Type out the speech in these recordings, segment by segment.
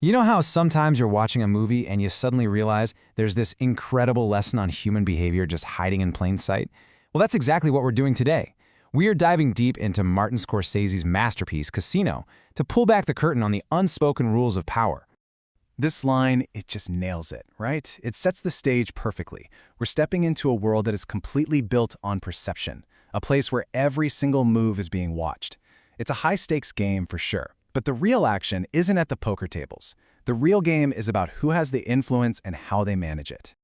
You know how sometimes you're watching a movie and you suddenly realize there's this incredible lesson on human behavior just hiding in plain sight? Well, that's exactly what we're doing today. We are diving deep into Martin Scorsese's masterpiece, Casino, to pull back the curtain on the unspoken rules of power. This line, it just nails it, right? It sets the stage perfectly. We're stepping into a world that is completely built on perception, a place where every single move is being watched. It's a high-stakes game for sure, but the real action isn't at the poker tables. The real game is about who has the influence and how they manage it.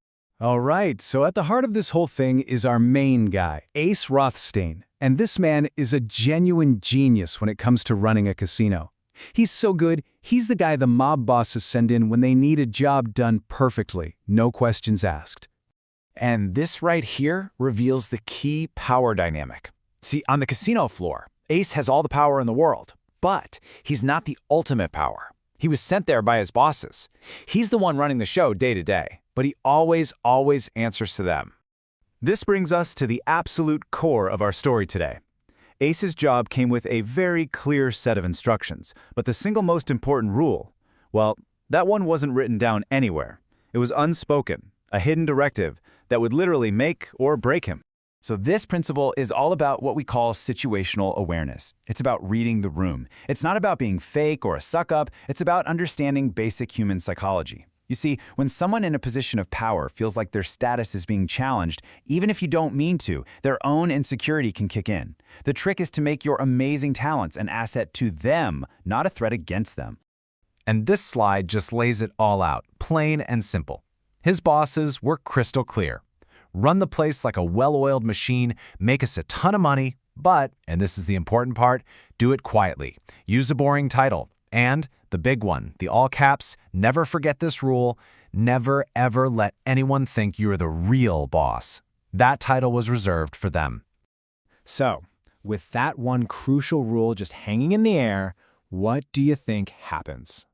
All right, so at the heart of this whole thing is our main guy, Ace Rothstein. And this man is a genuine genius when it comes to running a casino. He's so good, he's the guy the mob bosses send in when they need a job done perfectly, no questions asked. And this right here reveals the key power dynamic. See, on the casino floor, Ace has all the power in the world, but he's not the ultimate power. He was sent there by his bosses. He's the one running the show day to day, but he always answers to them. This brings us to the absolute core of our story today. Ace's job came with a very clear set of instructions, but the single most important rule, well, that one wasn't written down anywhere. It was unspoken, a hidden directive that would literally make or break him. So this principle is all about what we call situational awareness. It's about reading the room. It's not about being fake or a suck-up. It's about understanding basic human psychology. You see, when someone in a position of power feels like their status is being challenged, even if you don't mean to, their own insecurity can kick in. The trick is to make your amazing talents an asset to them, not a threat against them. And this slide just lays it all out, plain and simple. His bosses were crystal clear. Run the place like a well-oiled machine, make us a ton of money, but, and this is the important part, do it quietly. Use a boring title. And the big one, the all caps, never forget this rule, never ever let anyone think you're the real boss. That title was reserved for them. So, with that one crucial rule just hanging in the air, what do you think happens?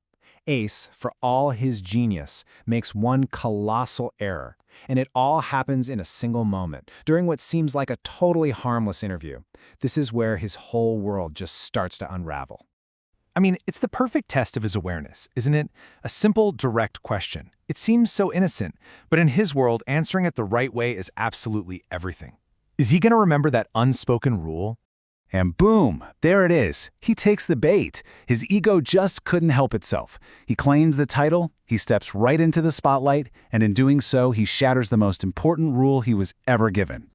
Ace, for all his genius, makes one colossal error, and it all happens in a single moment, during what seems like a totally harmless interview. This is where his whole world just starts to unravel. I mean, it's the perfect test of his awareness, isn't it? A simple, direct question. It seems so innocent, but in his world, answering it the right way is absolutely everything. Is he going to remember that unspoken rule? And boom, there it is. He takes the bait. His ego just couldn't help itself. He claims the title, he steps right into the spotlight, and in doing so, he shatters the most important rule he was ever given.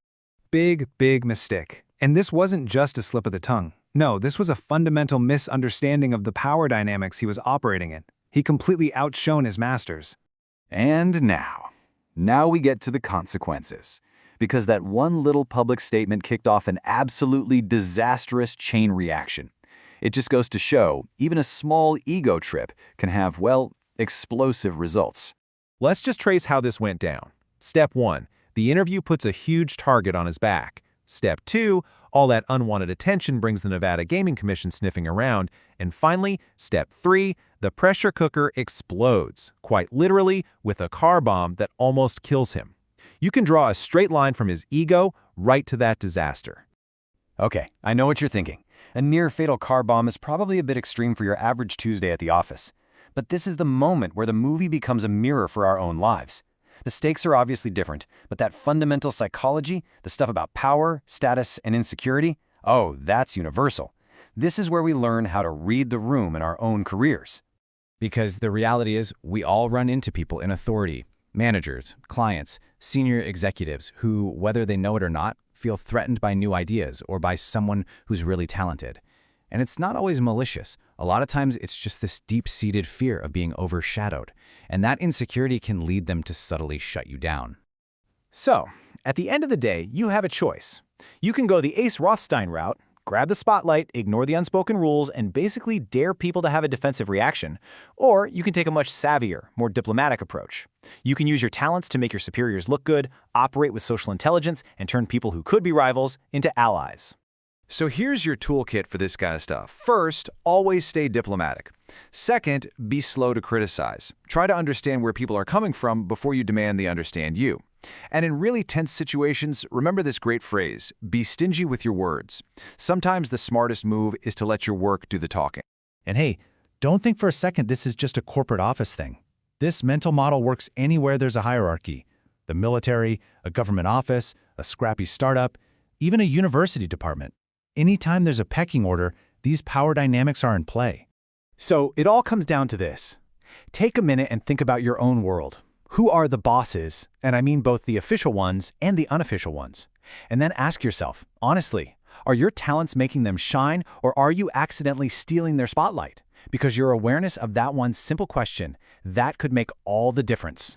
Big mistake. And this wasn't just a slip of the tongue. No, this was a fundamental misunderstanding of the power dynamics he was operating in. He completely outshone his masters. And now we get to the consequences. Because that one little public statement kicked off an absolutely disastrous chain reaction. It just goes to show, even a small ego trip can have, well, explosive results. Let's just trace how this went down. Step 1. The interview puts a huge target on his back. Step 2. All that unwanted attention brings the Nevada Gaming Commission sniffing around. And finally, Step 3. The pressure cooker explodes, quite literally, with a car bomb that almost kills him. You can draw a straight line from his ego right to that disaster. Okay, I know what you're thinking. A near-fatal car bomb is probably a bit extreme for your average Tuesday at the office. But this is the moment where the movie becomes a mirror for our own lives. The stakes are obviously different, but that fundamental psychology, the stuff about power, status, and insecurity, oh, that's universal. This is where we learn how to read the room in our own careers. Because the reality is, we all run into people in authority, managers, clients, senior executives who, whether they know it or not, feel threatened by new ideas or by someone who's really talented. And it's not always malicious. A lot of times it's just this deep-seated fear of being overshadowed, and that insecurity can lead them to subtly shut you down. So, at the end of the day, you have a choice. You can go the Ace Rothstein route, grab the spotlight, ignore the unspoken rules, and basically dare people to have a defensive reaction. Or you can take a much savvier, more diplomatic approach. You can use your talents to make your superiors look good, operate with social intelligence, and turn people who could be rivals into allies. So here's your toolkit for this kind of stuff. First, always stay diplomatic. Second, be slow to criticize. Try to understand where people are coming from before you demand they understand you. And in really tense situations, remember this great phrase, be stingy with your words. Sometimes the smartest move is to let your work do the talking. And hey, Don't think for a second this is just a corporate office thing. This mental model works anywhere there's a hierarchy. The military, a government office, a scrappy startup, even a university department. Anytime there's a pecking order, these power dynamics are in play. So it all comes down to this. Take a minute and think about your own world. Who are the bosses? And I mean both the official ones and the unofficial ones. And then ask yourself, honestly, are your talents making them shine, or are you accidentally stealing their spotlight? Because your awareness of that one simple question, that could make all the difference.